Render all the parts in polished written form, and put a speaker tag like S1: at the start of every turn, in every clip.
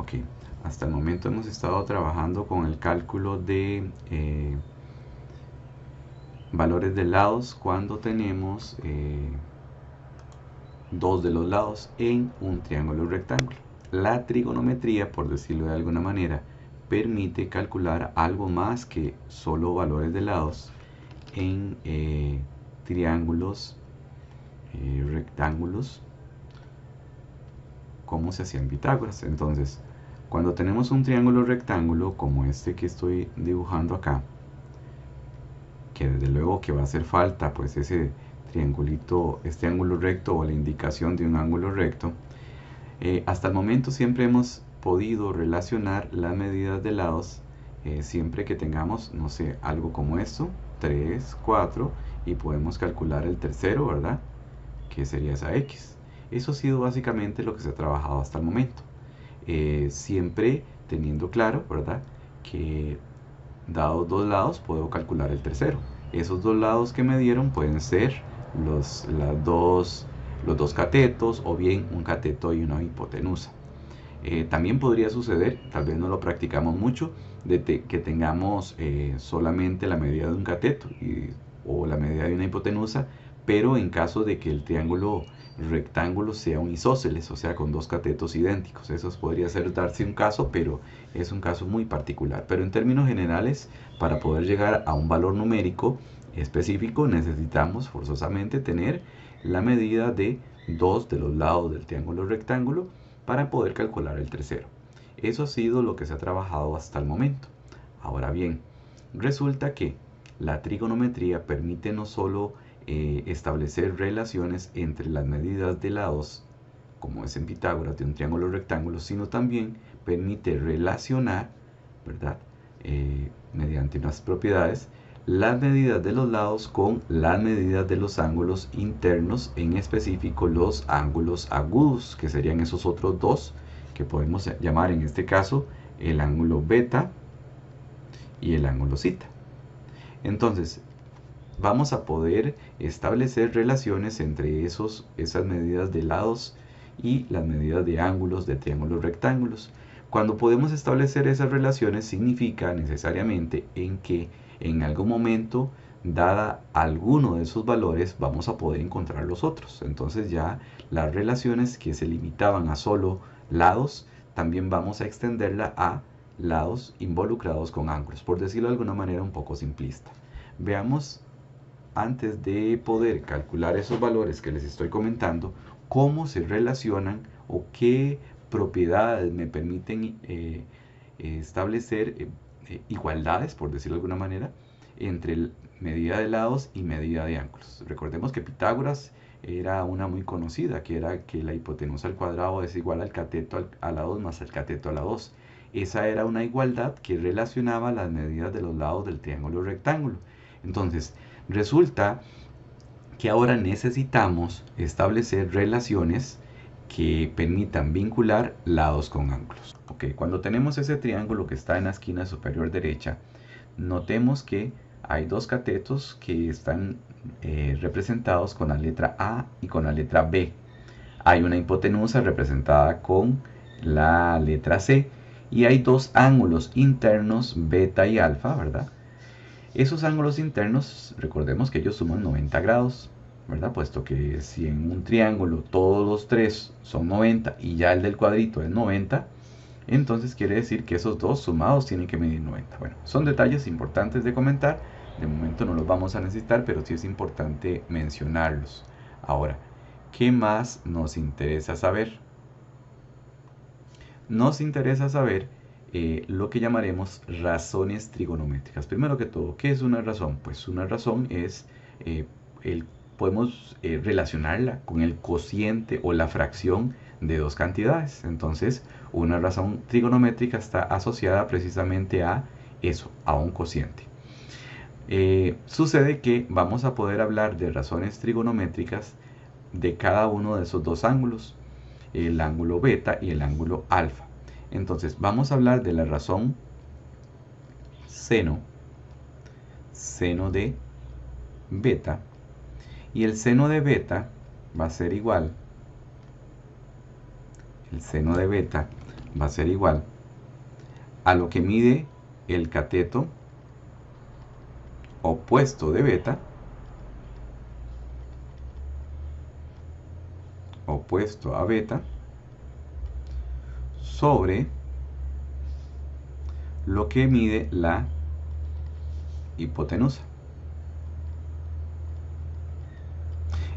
S1: Ok, hasta el momento hemos estado trabajando con el cálculo de valores de lados cuando tenemos dos de los lados en un triángulo rectángulo. La trigonometría, por decirlo de alguna manera, permite calcular algo más que solo valores de lados en triángulos rectángulos como se hacía en Pitágoras. Entonces, cuando tenemos un triángulo rectángulo como este que estoy dibujando acá, que desde luego que va a hacer falta pues ese triangulito, este ángulo recto o la indicación de un ángulo recto, hasta el momento siempre hemos podido relacionar las medidas de lados siempre que tengamos, no sé, algo como esto, 3, 4, y podemos calcular el tercero, ¿verdad? Que sería esa X. Eso ha sido básicamente lo que se ha trabajado hasta el momento. Siempre teniendo claro, ¿verdad? Que dados dos lados puedo calcular el tercero. Esos dos lados que me dieron pueden ser los dos catetos o bien un cateto y una hipotenusa. También podría suceder, tal vez no lo practicamos mucho, que tengamos solamente la medida de un cateto o la medida de una hipotenusa, pero en caso de que el triángulo rectángulo sea un isósceles, o sea, con dos catetos idénticos. Eso podría ser darse un caso, pero es un caso muy particular. Pero en términos generales, para poder llegar a un valor numérico específico, necesitamos forzosamente tener la medida de dos de los lados del triángulo rectángulo para poder calcular el tercero. Eso ha sido lo que se ha trabajado hasta el momento. Ahora bien, resulta que la trigonometría permite no solo establecer relaciones entre las medidas de lados, como es en Pitágoras de un triángulo rectángulo, sino también permite relacionar, ¿verdad? Mediante unas propiedades, las medidas de los lados con las medidas de los ángulos internos, en específico los ángulos agudos, que serían esos otros dos que podemos llamar en este caso el ángulo beta y el ángulo zeta. Entonces, vamos a poder establecer relaciones entre esas medidas de lados y las medidas de ángulos de triángulos rectángulos. Cuando podemos establecer esas relaciones significa necesariamente en que en algún momento, dada alguno de esos valores, vamos a poder encontrar los otros. Entonces ya las relaciones que se limitaban a solo lados, también vamos a extenderla a lados involucrados con ángulos, por decirlo de alguna manera un poco simplista. Veamos, antes de poder calcular esos valores que les estoy comentando, cómo se relacionan o qué propiedades me permiten establecer igualdades, por decirlo de alguna manera, entre medida de lados y medida de ángulos. Recordemos que Pitágoras era una muy conocida, que era que la hipotenusa al cuadrado es igual al cateto a la 2 más el cateto a la 2. Esa era una igualdad que relacionaba las medidas de los lados del triángulo rectángulo. Entonces, resulta que ahora necesitamos establecer relaciones que permitan vincular lados con ángulos. Okay, cuando tenemos ese triángulo que está en la esquina superior derecha, notemos que hay dos catetos que están representados con la letra A y con la letra B. Hay una hipotenusa representada con la letra C y hay dos ángulos internos, beta y alfa, ¿verdad? Esos ángulos internos, recordemos que ellos suman 90 grados, ¿verdad? Puesto que si en un triángulo todos los tres son 90 y ya el del cuadrito es 90, entonces quiere decir que esos dos sumados tienen que medir 90. Bueno, son detalles importantes de comentar. De momento no los vamos a necesitar, pero sí es importante mencionarlos. Ahora, ¿qué más nos interesa saber? Nos interesa saber lo que llamaremos razones trigonométricas. Primero que todo, ¿qué es una razón? Pues una razón es, podemos relacionarla con el cociente o la fracción de dos cantidades. Entonces, una razón trigonométrica está asociada precisamente a eso, a un cociente. Sucede que vamos a poder hablar de razones trigonométricas de cada uno de esos dos ángulos, el ángulo beta y el ángulo alfa. Entonces vamos a hablar de la razón seno de beta, y el seno de beta va a ser igual, el seno de beta va a ser igual a lo que mide el cateto opuesto de beta, opuesto a beta, sobre lo que mide la hipotenusa.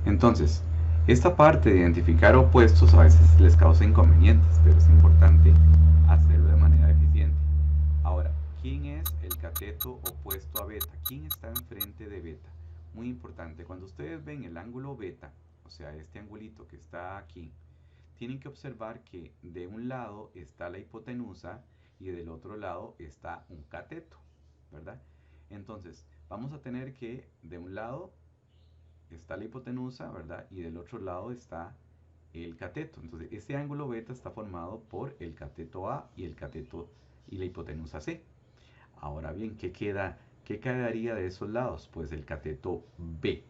S1: Entonces, esta parte de identificar opuestos a veces les causa inconvenientes, pero es importante hacerlo de manera eficiente. Ahora, ¿quién es el cateto opuesto a beta? ¿Quién está enfrente de beta? Muy importante, cuando ustedes ven el ángulo beta, o sea, este angulito que está aquí, tienen que observar que de un lado está la hipotenusa y del otro lado está un cateto, ¿verdad? Entonces, vamos a tener que de un lado está la hipotenusa, ¿verdad? Y del otro lado está el cateto. Entonces, este ángulo beta está formado por el cateto A y el cateto y la hipotenusa C. Ahora bien, ¿qué quedaría de esos lados? Pues el cateto B.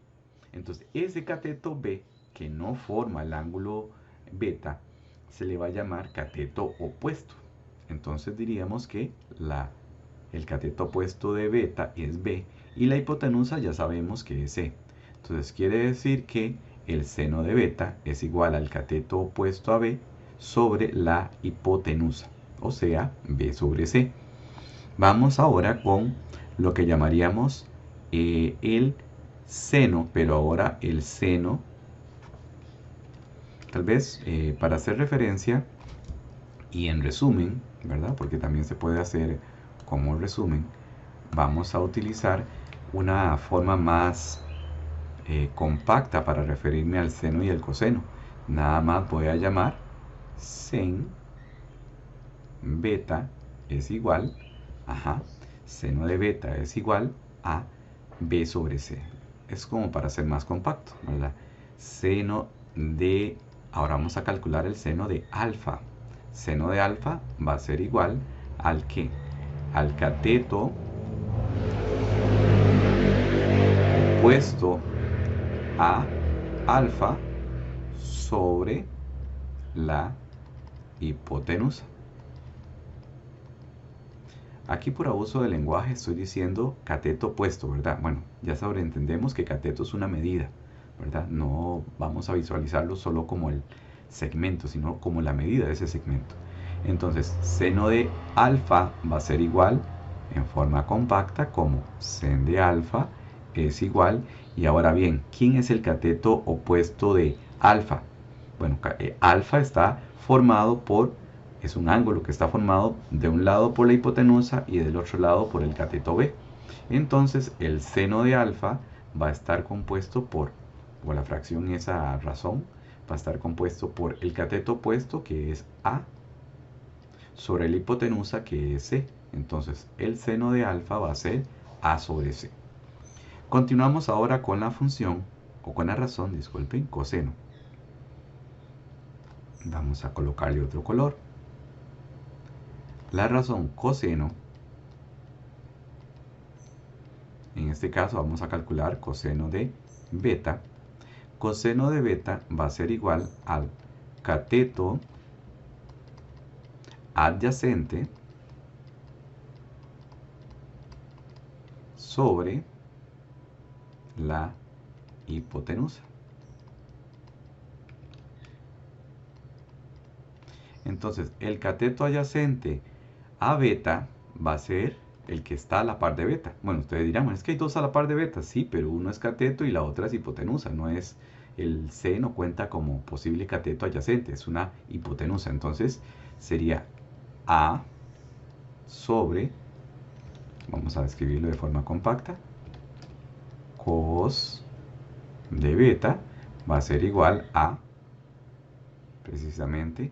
S1: Entonces, ese cateto B, que no forma el ángulo beta, se le va a llamar cateto opuesto. Entonces diríamos que el cateto opuesto de beta es B y la hipotenusa ya sabemos que es C. Entonces quiere decir que el seno de beta es igual al cateto opuesto a B sobre la hipotenusa, o sea, B sobre C. Vamos ahora con lo que llamaríamos el seno, pero ahora el seno, tal vez para hacer referencia y en resumen, ¿verdad? Porque también se puede hacer como resumen, vamos a utilizar una forma más compacta para referirme al seno y el coseno. Nada más voy a llamar sen beta es igual, seno de beta es igual a b sobre c. Es como para ser más compacto, ¿verdad? Seno de, ahora vamos a calcular el seno de alfa. Seno de alfa va a ser igual al que, al cateto opuesto a alfa sobre la hipotenusa. Aquí por abuso de lenguaje estoy diciendo cateto opuesto, ¿verdad? Bueno, ya sobreentendemos que cateto es una medida, ¿verdad? No vamos a visualizarlo solo como el segmento, sino como la medida de ese segmento. Entonces, seno de alfa va a ser igual en forma compacta como sen de alfa es igual. Y ahora bien, ¿quién es el cateto opuesto de alfa? Bueno, alfa está formado por, es un ángulo que está formado de un lado por la hipotenusa y del otro lado por el cateto B. Entonces, el seno de alfa va a estar compuesto por la fracción esa razón, va a estar compuesto por el cateto opuesto, que es A, sobre la hipotenusa, que es C. Entonces, el seno de alfa va a ser A sobre C. Continuamos ahora con la función, o con la razón, disculpen, coseno. Vamos a colocarle otro color. La razón coseno, en este caso vamos a calcular coseno de beta. Coseno de beta va a ser igual al cateto adyacente sobre la hipotenusa. Entonces, el cateto adyacente a beta va a ser el que está a la par de beta. Bueno, ustedes dirán, bueno, es que hay dos a la par de beta. Sí, pero uno es cateto y la otra es hipotenusa. No es, el C no cuenta como posible cateto adyacente, es una hipotenusa. Entonces, sería A sobre, vamos a escribirlo de forma compacta, cos de beta va a ser igual a, precisamente,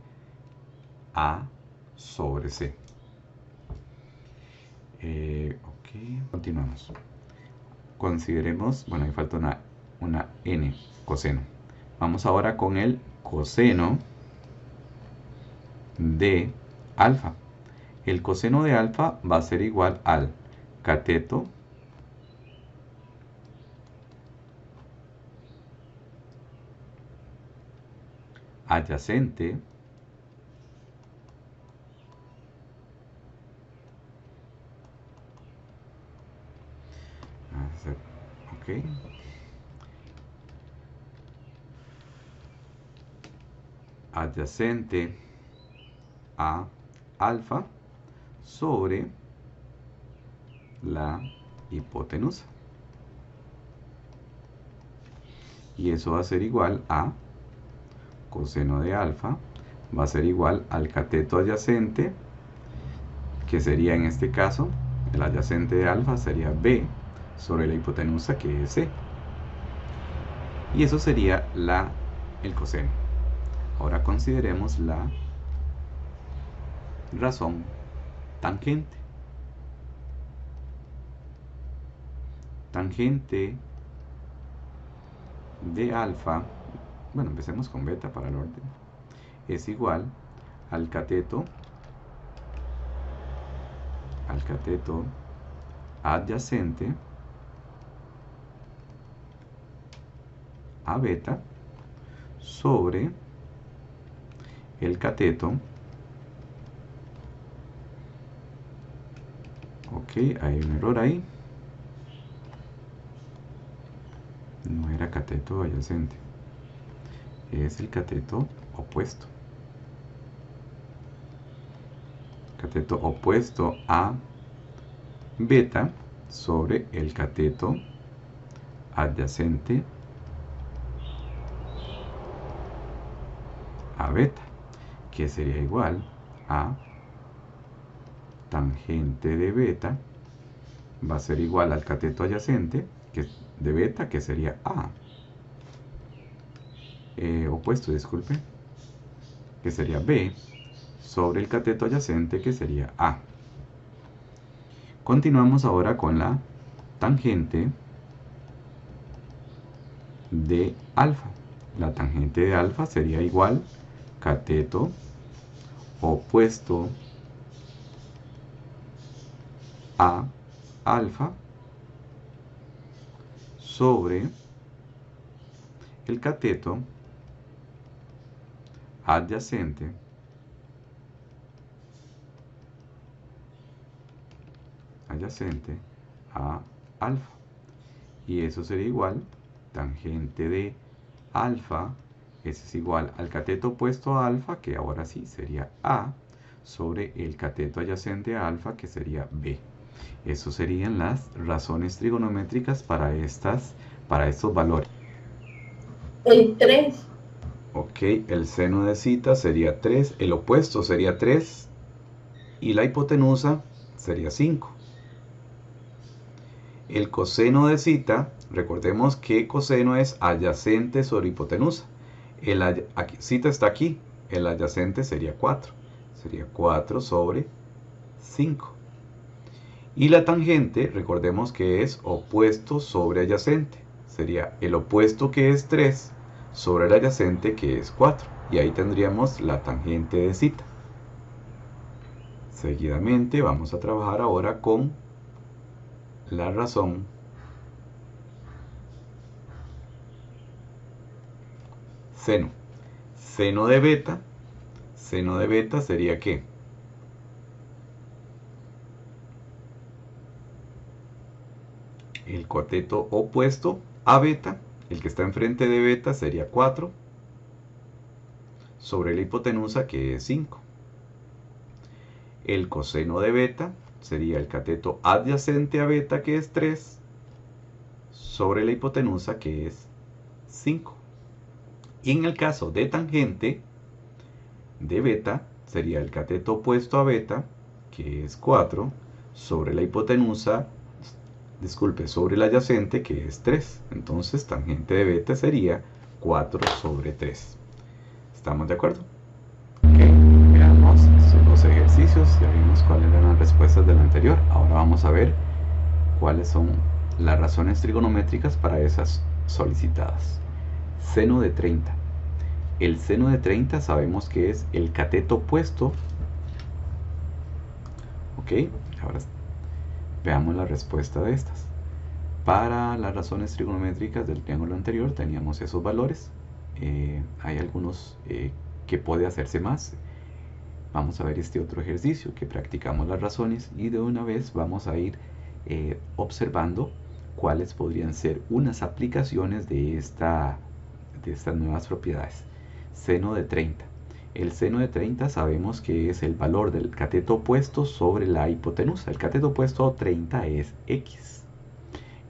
S1: A sobre C. Ok, continuamos. Consideremos, bueno, ahí falta una n, coseno. Vamos ahora con el coseno de alfa. El coseno de alfa va a ser igual al cateto adyacente adyacente a alfa sobre la hipotenusa. Y eso va a ser igual a coseno de alfa, va a ser igual al cateto adyacente, que sería en este caso, el adyacente de alfa sería b sobre la hipotenusa, que es c. Y eso sería el coseno. Ahora consideremos la razón tangente. Tangente de alfa, bueno, empecemos con beta para el orden, es igual al cateto adyacente a beta sobre el cateto, ok, hay un error ahí, no era cateto adyacente, es el cateto opuesto. Cateto opuesto a beta sobre el cateto adyacente a beta, que sería igual a tangente de beta, va a ser igual al cateto adyacente de beta, que sería A. Opuesto, disculpe, que sería B, sobre el cateto adyacente, que sería A. Continuamos ahora con la tangente de alfa. La tangente de alfa sería igual cateto opuesto a alfa sobre el cateto adyacente a alfa. Y eso sería igual tangente de alfa, eso es igual al cateto opuesto a alfa, que ahora sí sería A, sobre el cateto adyacente a alfa, que sería B. Eso serían las razones trigonométricas para estos valores.
S2: El 3.
S1: Ok, el seno de zeta sería 3, el opuesto sería 3 y la hipotenusa sería 5. El coseno de zeta, recordemos que coseno es adyacente sobre hipotenusa. Zeta está aquí, el adyacente sería 4. Sería 4 sobre 5. Y la tangente, recordemos que es opuesto sobre adyacente. Sería el opuesto, que es 3, sobre el adyacente, que es 4. Y ahí tendríamos la tangente de zeta. Seguidamente vamos a trabajar ahora con la razón seno. Seno de beta. Seno de beta sería ¿qué? El cateto opuesto a beta, el que está enfrente de beta, sería 4 sobre la hipotenusa, que es 5. El coseno de beta sería el cateto adyacente a beta, que es 3, sobre la hipotenusa, que es 5. Y en el caso de tangente de beta, sería el cateto opuesto a beta, que es 4, sobre la hipotenusa, sobre el adyacente, que es 3. Entonces, tangente de beta sería 4 sobre 3. ¿Estamos de acuerdo? Ok, veamos estos dos ejercicios. Ya vimos cuáles eran las respuestas del anterior. Ahora vamos a ver cuáles son las razones trigonométricas para esas solicitadas. Seno de 30. El seno de 30 sabemos que es el cateto opuesto. Ok, ahora veamos la respuesta de estas. Para las razones trigonométricas del triángulo anterior teníamos esos valores. Hay algunos que puede hacerse más. Vamos a ver este otro ejercicio que practicamos las razones y de una vez vamos a ir observando cuáles podrían ser unas aplicaciones de estas nuevas propiedades. Seno de 30. El seno de 30 sabemos que es el valor del cateto opuesto sobre la hipotenusa. El cateto opuesto a 30 es x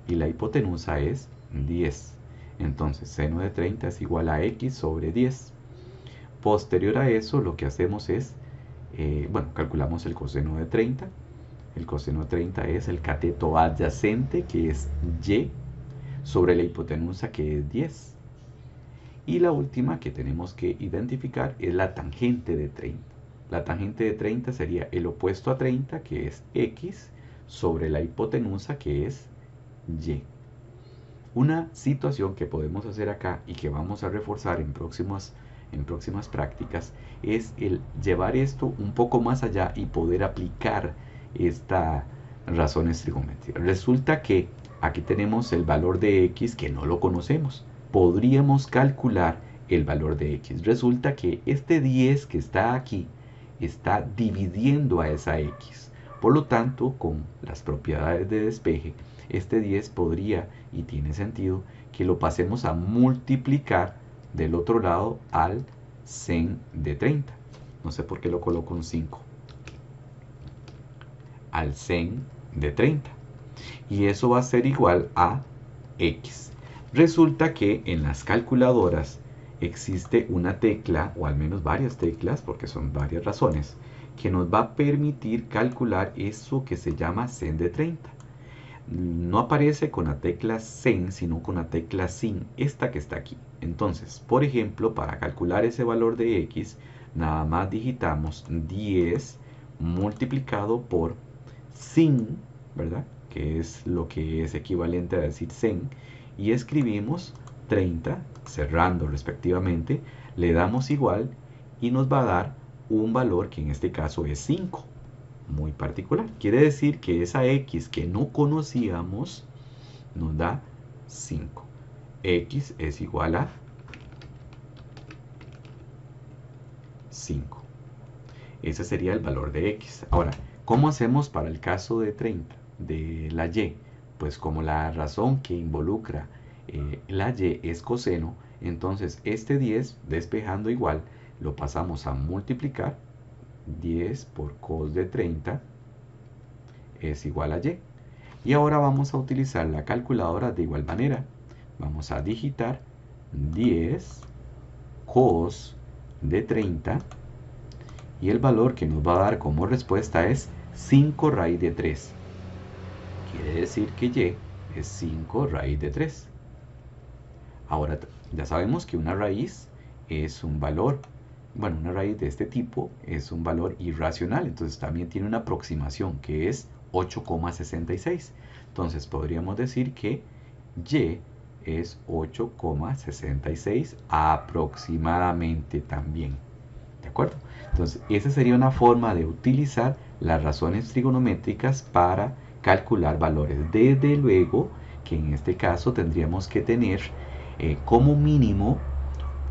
S1: y la hipotenusa es 10. Entonces seno de 30 es igual a x sobre 10. Posterior a eso lo que hacemos es, calculamos el coseno de 30. El coseno de 30 es el cateto adyacente, que es y, sobre la hipotenusa, que es 10. Y la última que tenemos que identificar es la tangente de 30. La tangente de 30 sería el opuesto a 30, que es x, sobre la hipotenusa, que es y. Una situación que podemos hacer acá y que vamos a reforzar en próximas prácticas es el llevar esto un poco más allá y poder aplicar esta razones trigonométricas. Resulta que aquí tenemos el valor de x que no lo conocemos. Podríamos calcular el valor de x. Resulta que este 10 que está aquí está dividiendo a esa x. Por lo tanto, con las propiedades de despeje, este 10 podría, y tiene sentido, que lo pasemos a multiplicar del otro lado al sen de 30. No sé por qué lo coloco en 5. Al sen de 30. Y eso va a ser igual a x. Resulta que en las calculadoras existe una tecla, o al menos varias teclas, porque son varias razones, que nos va a permitir calcular eso que se llama sen de 30. No aparece con la tecla sen, sino con la tecla sin, esta que está aquí. Entonces, por ejemplo, para calcular ese valor de x, nada más digitamos 10 multiplicado por sin, ¿verdad? Que es lo que es equivalente a decir sen, y escribimos 30, cerrando respectivamente, le damos igual y nos va a dar un valor que en este caso es 5. Muy particular. Quiere decir que esa x que no conocíamos nos da 5. X es igual a 5. Ese sería el valor de x. Ahora, ¿cómo hacemos para el caso de 30, de la y? Pues como la razón que involucra la y es coseno, entonces este 10, despejando igual, lo pasamos a multiplicar. 10 por cos de 30 es igual a y. Y ahora vamos a utilizar la calculadora de igual manera. Vamos a digitar 10 cos de 30 y el valor que nos va a dar como respuesta es 5 raíz de 3. Quiere decir que y es 5 raíz de 3. Ahora ya sabemos que una raíz es un valor, una raíz de este tipo es un valor irracional, entonces también tiene una aproximación que es 8,66. Entonces podríamos decir que y es 8,66 aproximadamente también. ¿De acuerdo? Entonces esa sería una forma de utilizar las razones trigonométricas para calcular valores. Desde luego que en este caso tendríamos que tener como mínimo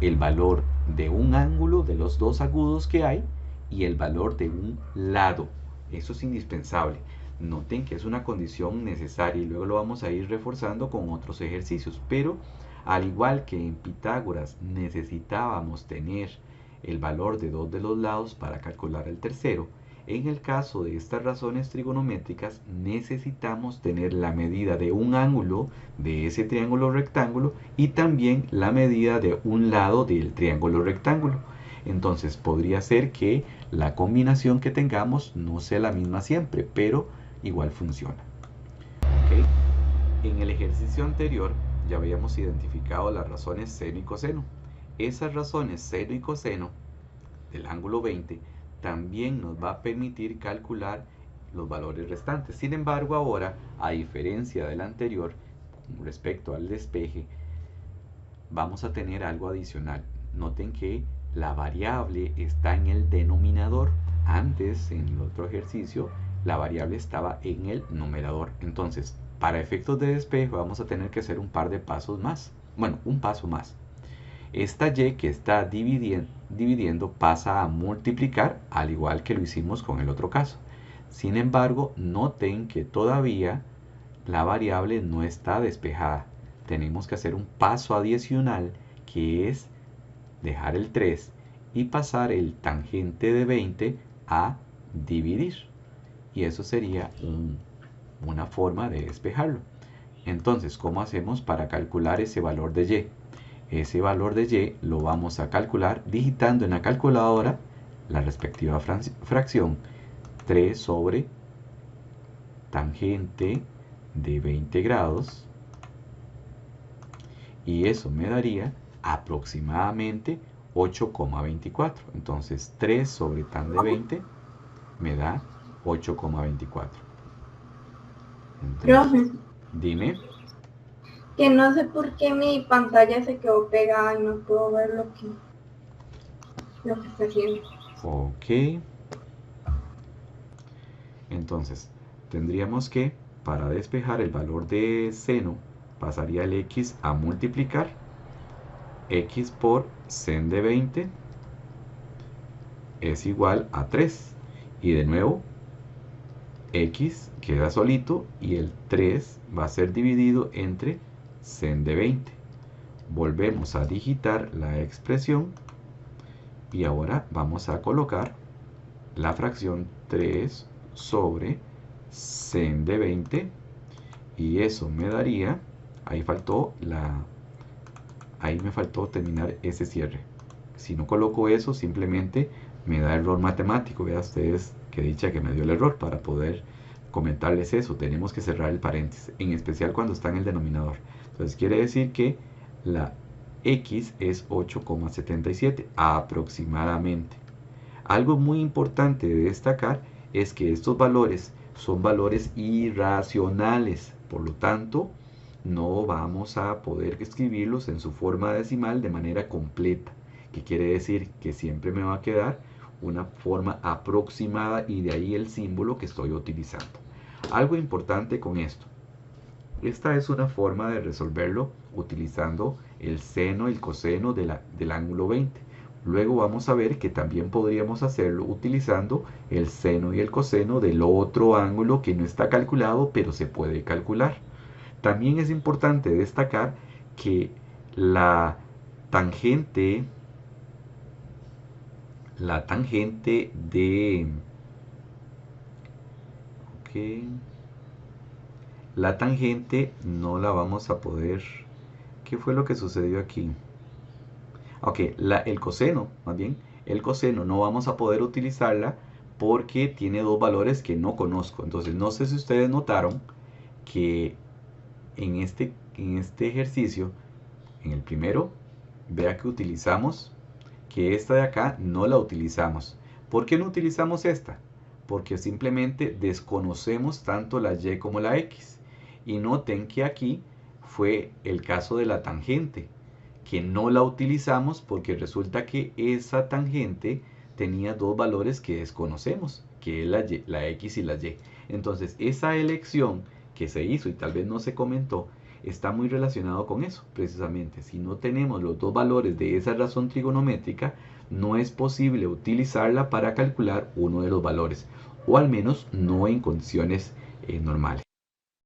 S1: el valor de un ángulo de los dos agudos que hay y el valor de un lado. Eso es indispensable. Noten que es una condición necesaria y luego lo vamos a ir reforzando con otros ejercicios. Pero al igual que en Pitágoras necesitábamos tener el valor de dos de los lados para calcular el tercero, en el caso de estas razones trigonométricas necesitamos tener la medida de un ángulo de ese triángulo rectángulo y también la medida de un lado del triángulo rectángulo. Entonces podría ser que la combinación que tengamos no sea la misma siempre, pero igual funciona. ¿Okay? En el ejercicio anterior ya habíamos identificado las razones seno y coseno. Esas razones seno y coseno del ángulo 20 también nos va a permitir calcular los valores restantes. Sin embargo, ahora, a diferencia del anterior, respecto al despeje, vamos a tener algo adicional. Noten que la variable está en el denominador. Antes, en el otro ejercicio, la variable estaba en el numerador. Entonces, para efectos de despeje vamos a tener que hacer un par de pasos más. Un paso más. Esta y que está dividiendo pasa a multiplicar, al igual que lo hicimos con el otro caso. Sin embargo, noten que todavía la variable no está despejada. Tenemos que hacer un paso adicional, que es dejar el 3 y pasar el tangente de 20 a dividir. Y eso sería una forma de despejarlo. Entonces, ¿cómo hacemos para calcular ese valor de y? Ese valor de y lo vamos a calcular digitando en la calculadora la respectiva fracción 3 sobre tangente de 20 grados, y eso me daría aproximadamente 8,24. Entonces 3 sobre tan de 20 me da 8,24.
S2: Profe,
S1: Dime.
S2: que no sé por qué mi pantalla se quedó pegada y no puedo ver lo que está haciendo.
S1: Ok. Entonces, tendríamos que, para despejar el valor de seno, pasaría el x a multiplicar x por sen de 20 es igual a 3. Y de nuevo, x queda solito y el 3 va a ser dividido entre sen de 20. Volvemos a digitar la expresión y ahora vamos a colocar la fracción 3 sobre sen de 20, y eso me daría, ahí me faltó terminar ese cierre. Si no coloco eso, simplemente me da error matemático. Vean ustedes que dicha que me dio el error. Para poder comentarles eso, tenemos que cerrar el paréntesis, en especial cuando está en el denominador. Entonces quiere decir que la x es 8,77 aproximadamente. Algo muy importante de destacar es que estos valores son valores irracionales, por lo tanto no vamos a poder escribirlos en su forma decimal de manera completa, que quiere decir que siempre me va a quedar una forma aproximada y de ahí el símbolo que estoy utilizando. Algo importante con esto: esta es una forma de resolverlo utilizando el seno y el coseno del ángulo 20. Luego vamos a ver que también podríamos hacerlo utilizando el seno y el coseno del otro ángulo que no está calculado, pero se puede calcular. También es importante destacar que la tangente de la tangente no la vamos a poder. ¿Qué fue lo que sucedió aquí? Ok, el coseno, más bien, el coseno no vamos a poder utilizarla porque tiene dos valores que no conozco. Entonces, no sé si ustedes notaron que en este ejercicio, en el primero, vea que utilizamos, que esta de acá no la utilizamos. ¿Por qué no utilizamos esta? Porque simplemente desconocemos tanto la y como la x. Y noten que aquí fue el caso de la tangente, que no la utilizamos porque resulta que esa tangente tenía dos valores que desconocemos, que es la x y la y. Entonces, esa elección que se hizo y tal vez no se comentó, está muy relacionado con eso, precisamente. Si no tenemos los dos valores de esa razón trigonométrica, no es posible utilizarla para calcular uno de los valores, o al menos no en condiciones normales.